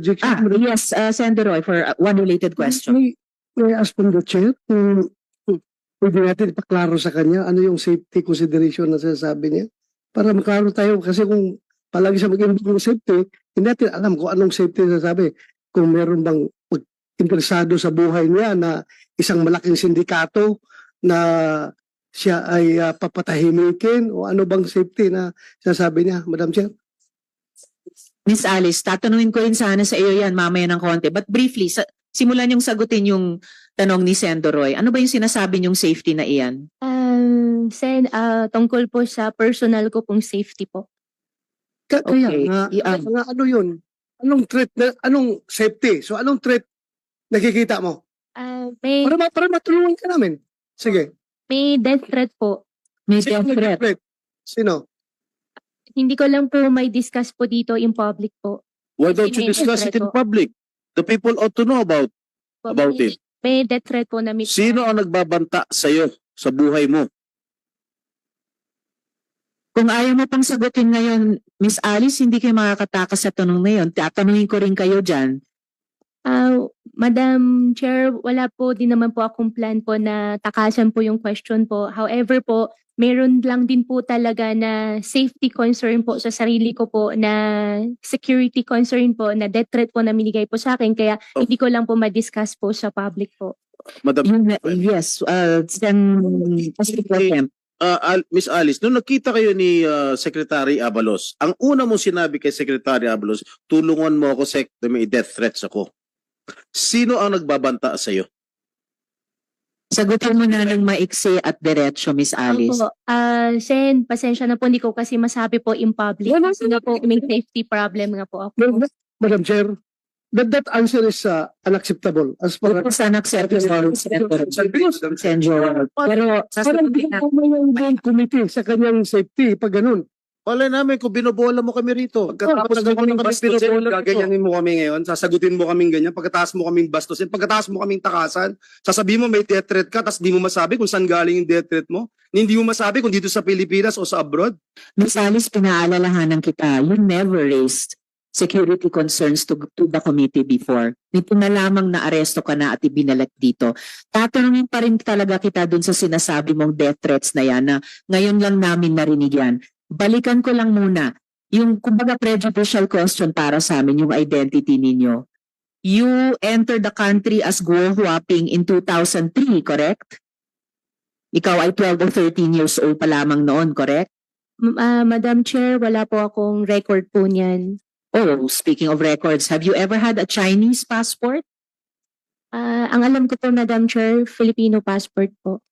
Yes, Senator Roy, for one related question. May ask from the chair kung pwede natin ipaklaro sa kanya ano yung safety consideration na sinasabi niya para maklaro tayo kasi kung palagi siya mag-involve ng safety, hindi natin alam kung anong safety na sabi. Kung meron bang interesado sa buhay niya na isang malaking sindikato na siya ay papatahimikin o ano bang safety na sinasabi niya, Madam Chair? Miss Alice, tatanungin ko rin sana sa iyo yan mamaya ng konti. But briefly, simulan yung sagutin yung tanong ni Senator Roy. Ano ba yung sinasabi niyong safety na iyan? Tungkol po sa personal ko pong safety po. Kaya Okay. nga, ano yun? Anong threat, anong safety? So anong threat nakikita mo? May Para matulungan ka namin. Sige. death threat po. May Sino death threat. nag-threat? Sino? Hindi ko lang po may discuss po dito in public po. Why don't you discuss it in public? The people ought to know about it. May death threat po na Sino ang nagbabanta sa iyo sa buhay mo? Kung ayaw mo pang sagutin ngayon, Miss Alice, hindi kayo makakatakas sa tanong na yun. Tatanungin ko rin kayo dyan. Madam Chair, wala po din naman po akong plan po na takasan po yung question po. However po, meron lang din po talaga na safety concern po sa sarili ko po, na security concern po, na death threat po na minigay po sa akin. Kaya hindi ko lang po ma-discuss po sa public po. Madam, Yes, Miss Alice, nung nakita kayo ni Secretary Abalos, ang una mong sinabi kay Secretary Abalos, tulungan mo ako, may death threats ako. Sino ang nagbabanta sa iyo? sagutin mo na ng maiksi at diretso, Miss Alice. Opo. Sen, pasensya na po, hindi ko kasi masabi po in public. Kasi nga po, may safety problem nga po ako. Madam Chair, that answer is unacceptable as far as It's unacceptable, Senjor. Pero parang sasagutin na. yung committee sa kanyang safety pag ganun. Wala namin kung binobola mo kami rito. Pagkatapos mo kaming bastusin, gaganyanin mo kami ngayon, sasagutin mo kaming ganyan, pagkatapos mo kaming bastusin, pagkatapos mo kaming takasan, sasabihin mo may death threat ka, tapos di mo masabi kung saan galing yung death threat mo, hindi mo masabi kung dito sa Pilipinas o sa abroad. Miss Alice, pinaalalahanan kita, you never raised security concerns to the committee before. Nito na lamang na aresto ka na at ibinalat dito. Tatanungin pa rin talaga kita dun sa sinasabi mong death threats na yan na ngayon lang namin narinig yan. Balikan ko lang muna yung kumbaga prejudicial question para sa amin, yung identity ninyo. You entered the country as Guo Huaping in 2003, correct? Ikaw ay 12 or 13 years old pa lamang noon, correct? Madam Chair, wala po akong record po niyan. Oh, speaking of records, have you ever had a Chinese passport? Ang alam ko po, Madam Chair, Filipino passport po.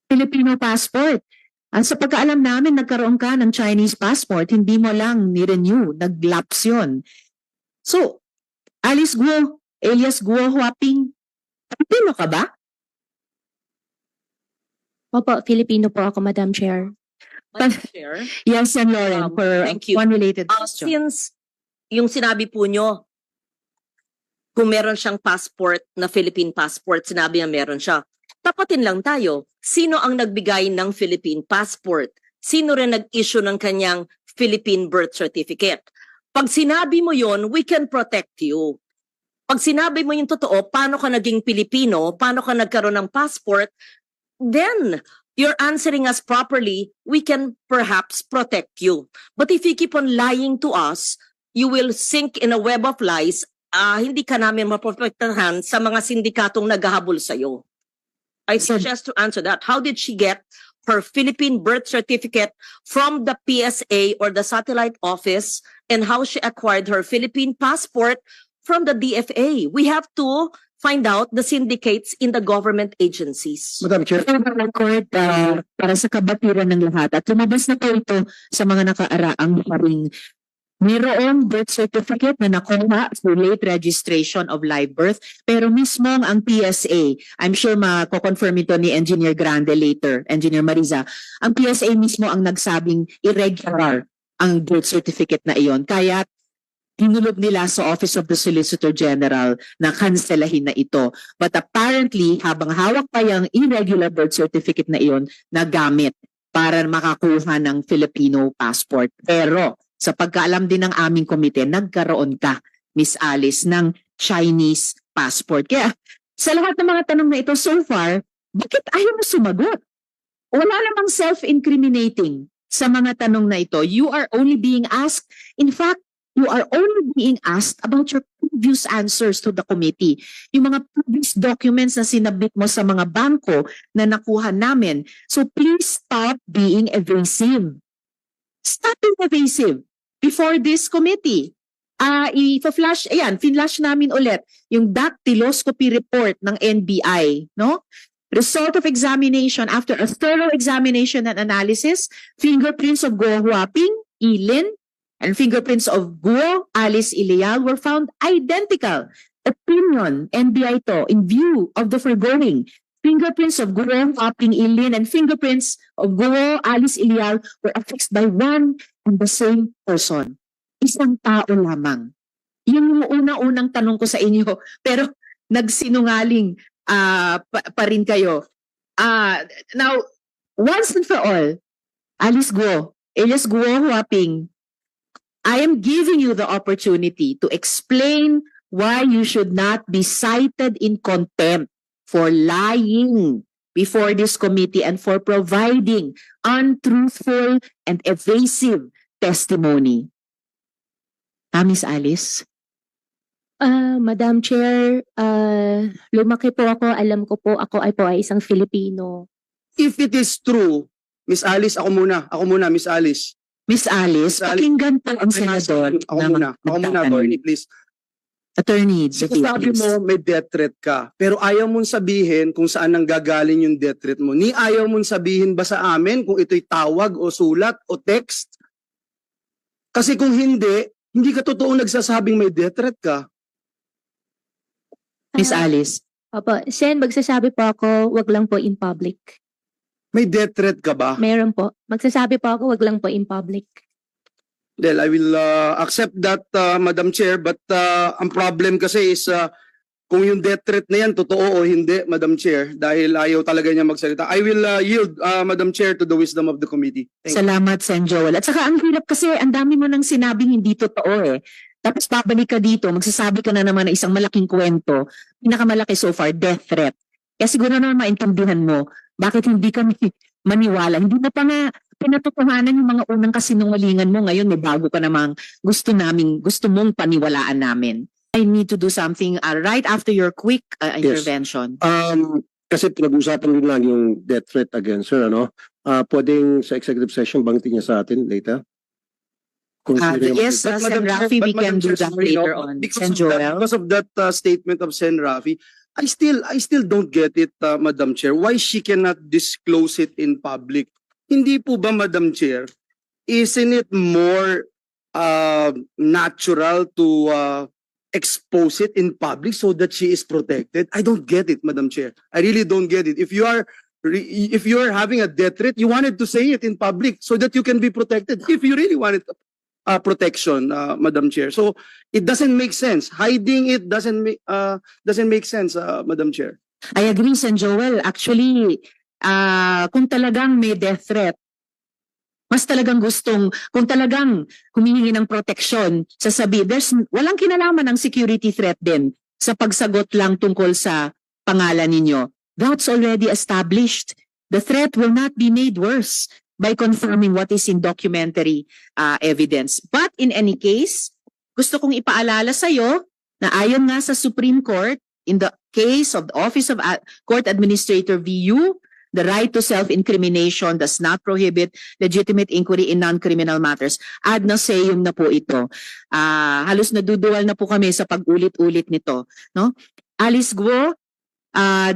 Filipino passport. Sa pagkaalam namin, nagkaroon ka ng Chinese passport, hindi mo lang ni-renew, nag-lapse yun. So, Alice Guo, alias Guo Huaping, Filipino ka ba? Opo, Filipino po ako, Madam Chair. Madam Chair, Yes, and Lauren, for thank you. one related question. Since yung sinabi po nyo, kung meron siyang passport na Philippine passport, sinabi niya meron siya. Tapatin lang tayo. Sino ang nagbigay ng Philippine passport? Sino rin nag-issue ng kanyang Philippine birth certificate? Pag sinabi mo yon, we can protect you. Pag sinabi mo yung totoo, paano ka naging Pilipino, paano ka nagkaroon ng passport, then you're answering us properly, we can perhaps protect you. But if you keep on lying to us, you will sink in a web of lies. Hindi ka namin maprotektahan sa mga sindikatong naghahabol sa'yo. I suggest to answer that. How did she get her Philippine birth certificate from the PSA or the satellite office, and how she acquired her Philippine passport from the DFA? We have to find out the syndicates in the government agencies. Madam Chair. Record para sa kabatiran ng lahat at lumabas na po ito sa mga nakaaraang paring mayroong birth certificate na nakuha through late registration of live birth, pero mismo ang PSA, I'm sure mako-confirm ito ni Engineer Grande later, Engineer Mariza, ang PSA mismo ang nagsabing irregular ang birth certificate na iyon. Kaya tinulog nila sa Office of the Solicitor General na kanselahin na ito. But apparently, habang hawak pa yung irregular birth certificate na iyon, nagamit para makakuha ng Filipino passport. Pero sa pagkaalam din ng aming komite, nagkaroon ka Miss Alice, ng Chinese passport. Kaya sa lahat ng mga tanong na ito so far, bakit ayaw mo sumagot? Wala namang self-incriminating sa mga tanong na ito. You are only being asked, in fact, you are only being asked about your previous answers to the committee. Yung mga previous documents na sinabit mo sa mga bangko na nakuha namin. So please stop being evasive. Stop being evasive before this committee. I-flash, ayan, finlash namin ulit yung dactyloscopy report ng NBI, no? Result of examination after a thorough examination and analysis, fingerprints of Guo Huaping, Ilin, and fingerprints of Guo, Alice Ilial were found identical. Opinion, NBI to, in view of the foregoing, fingerprints of Guo Huaping, Ilin, and fingerprints of Guo, Alice Ilial were affixed by one and the same person. Isang tao lamang. Yun yung unang tanong ko sa inyo, pero nagsinungaling pa rin kayo. Now, once and for all, Alice Guo, alias Guo Huaping, I am giving you the opportunity to explain why you should not be cited in contempt for lying before this committee and for providing untruthful and evasive testimony. Miss Alice? Madam Chair, lumaki po ako, alam ko po ako ay isang Filipino. If it is true, Miss Alice, ako muna, Miss Alice. Miss Alice, pakinggan po ang senador. Ako muna, attorney, please. Attorney, Sabi mo may death threat ka, pero ayaw mong sabihin kung saan nanggagaling yung death threat mo. Ni ayaw mong sabihin ba sa amin kung ito'y tawag o sulat o text? Kasi kung hindi ka totoong nagsasabing may death threat ka. Miss Alice. Opo, Sen, magsasabi po ako, wag lang po in public. May death threat ka ba? Meron po. Magsasabi po ako, wag lang po in public. Well, I will accept that, Madam Chair, but ang problem kasi is kung yung death threat na yan, totoo o hindi, Madam Chair, dahil ayaw talaga niya magsalita. I will yield, Madam Chair, to the wisdom of the committee. Thank you. Salamat, Sen Joel. At saka ang hirap kasi, ang dami mo nang sinabing hindi totoo eh. Tapos babalik ka dito, magsasabi ka na naman ng isang malaking kwento, pinakamalaki so far, death threat. Kaya siguro naman maintindihan mo, bakit hindi kami maniwala. Hindi na pa nga pinatotohanan yung mga unang kasinungalingan mo. Ngayon may bago ka namang gusto mong paniwalaan namin. I need to do something right after your quick intervention. Kasi pinag-usapan din lang yung death threat against her, ano? Pwedeng sa executive session banggitin niya sa atin later? Kung sino yung- Yes, But, Sen Madam Chair, Rafi, we but, can Madam do Chair, that sorry, later no, on. because Sen of that- Joel. Because of that statement of Sen Rafi, I still don't get it, Madam Chair, why she cannot disclose it in public. Hindi po ba, Madam Chair, isn't it more natural to expose it in public so that she is protected? I don't get it, Madam Chair. I really don't get it. If you are having a death threat, you wanted to say it in public so that you can be protected. If you really wanted protection, Madam Chair. So it doesn't make sense. Hiding it doesn't make sense, Madam Chair. I agree, Sen Joel. Actually, kung talagang may death threat, mas talagang kung talagang humihingi ng proteksyon, walang kinalaman ng security threat din sa pagsagot lang tungkol sa pangalan ninyo. That's already established. The threat will not be made worse by confirming what is in documentary evidence. But in any case, gusto kong ipaalala sa iyo na ayon nga sa Supreme Court, in the case of the Office of Court Administrator VU, the right to self-incrimination does not prohibit legitimate inquiry in non-criminal matters. Ad nauseam na po ito. Halos naduduwal na po kami sa pag-ulit-ulit nito. No? Alice Guo,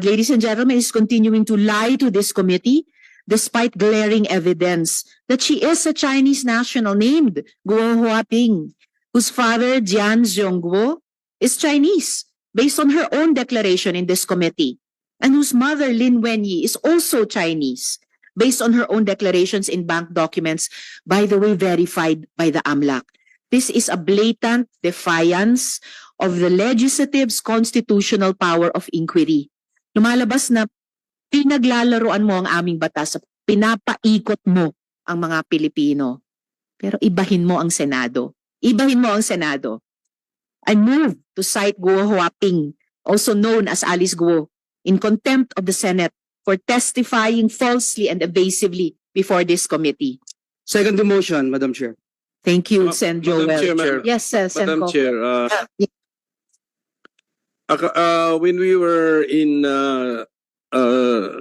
ladies and gentlemen, is continuing to lie to this committee despite glaring evidence that she is a Chinese national named Guo Huaping, whose father, Jian Zhongguo, is Chinese, based on her own declaration in this committee, and whose mother, Lin Wenyi, is also Chinese, based on her own declarations in bank documents, by the way, verified by the AMLAC. This is a blatant defiance of the legislative's constitutional power of inquiry. Lumalabas na pinaglalaroan mo ang aming batas, pinapaikot mo ang mga Pilipino. Pero ibahin mo ang Senado. Ibahin mo ang Senado. I move to cite Guo Huaping, also known as Alice Guo, in contempt of the Senate for testifying falsely and evasively before this committee. Second the motion, Madam Chair. Thank you, Sen. Joel. Chair, Yes, Sen. Madam Coco. Chair, when we were in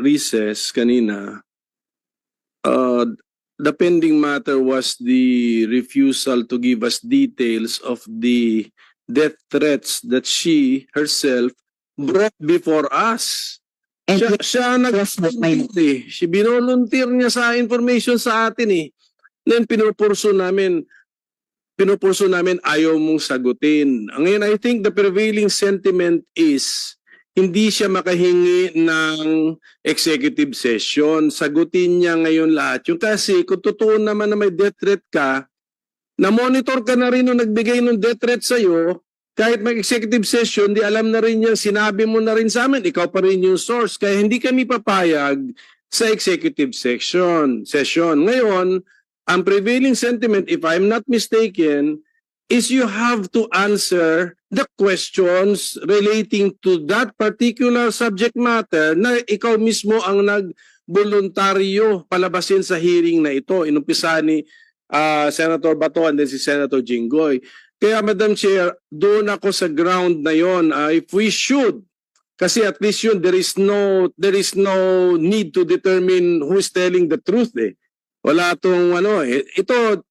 recess kanina, the pending matter was the refusal to give us details of the death threats that she herself brought before us. And Siya yes, may- nag-volunteer eh. She binolunteer niya sa information sa atin eh. Then pinupurso namin ayaw mong sagutin. Ngayon, I think the prevailing sentiment is hindi siya makahingi ng executive session. Sagutin niya ngayon lahat. Yung kasi kung totoo naman na may death threat ka, na-monitor ka na rin nung nagbigay ng death threat sa'yo, kahit may executive session, di alam na rin niya, sinabi mo na rin sa amin, ikaw pa rin yung source. Kaya hindi kami papayag sa executive session. Ngayon, ang prevailing sentiment, if I'm not mistaken, is you have to answer the questions relating to that particular subject matter na ikaw mismo ang nag-voluntaryo palabasin sa hearing na ito. Inumpisa ni Senator Bato and then si Senator Jinggoy. Kaya Madam Chair, doon ako sa ground na yon. If we should, kasi at least yun, there is no need to determine who is telling the truth eh. Wala tong ano eh. Ito,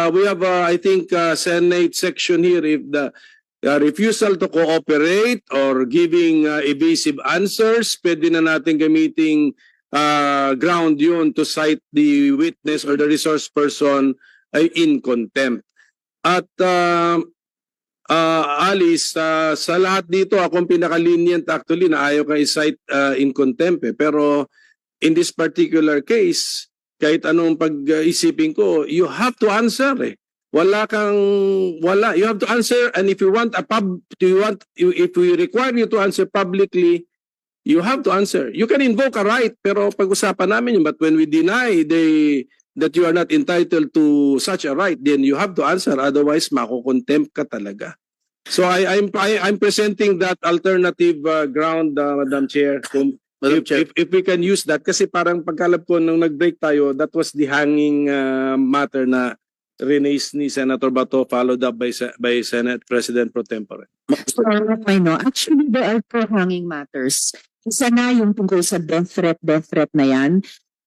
we have I think Senate section here if the refusal to cooperate or giving evasive answers, pwede na natin gamiting ground yun to cite the witness or the resource person in contempt. At Alice, sa lahat dito, akong pinaka-lenient actually na ayaw ka i-cite in contempt eh. Pero in this particular case, kahit anong pag-isipin ko, you have to answer eh. Wala. You have to answer, and if you want if we require you to answer publicly, you have to answer. You can invoke a right, pero pag-usapan namin yun. But when we deny that you are not entitled to such a right, then you have to answer. Otherwise, makukontempt ka talaga. So I'm presenting that alternative ground, Madam Chair. If we can use that, kasi parang pagkalap ko nung nag-break tayo, that was the hanging matter na rinaise ni Senator Bato, followed up by Senate President Pro Tempore. Actually, there are two hanging matters. Isa na yung tungkol sa death threat na yan.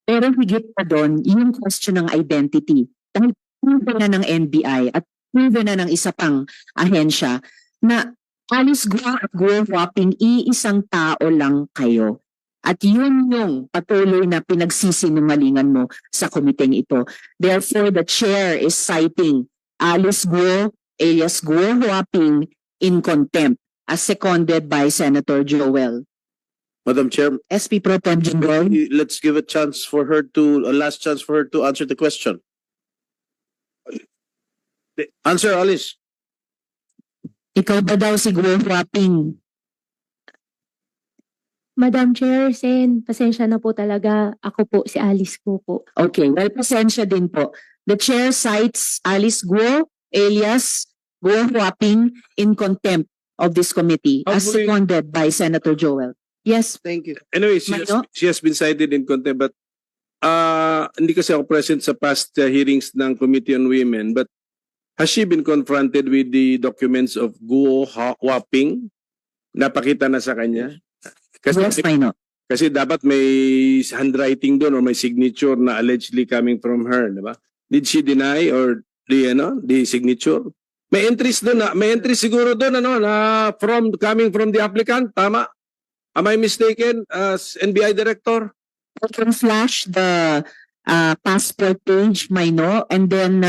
Pero higit pa doon, yung question ng identity. Dahil proven na ng NBI at proven na ng isa pang ahensya na Alice Guo at Guo Huaping, iisang tao lang kayo. At yun yung patuloy na pinagsisinungalingan mo sa komiteng ito. Therefore, the chair is citing Alice Guo alias Guo Huaping in contempt as seconded by Senator Joel. Madam Chair, SP Pro Tem Jinggoy. let's give a last chance for her to answer the question. Answer, Alice. Ikaw ba daw si Guo Huaping? Madam Chair, Sen, pasensya na po talaga. Ako po, si Alice Guo po. Okay, well, pasensya din po. The chair cites Alice Guo alias Guo Huaping in contempt of this committee as Hopefully- seconded by Senator Joel. Yes, Thank you. Anyway, Mano? she has been cited in contempt, but hindi kasi ako present sa past hearings ng Committee on Women, but has she been confronted with the documents of Guo Huaping? Napakita na sa kanya? yes, Maino. Kasi dapat may handwriting doon or may signature na allegedly coming from her, di ba? Did she deny or the signature? May entries doon may entries siguro doon na coming from the applicant, tama? Am I mistaken as NBI director? I can flash the passport page, Maino, and then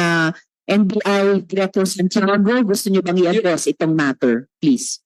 NBI Director Santiago, gusto niyo bang i-address itong matter, please?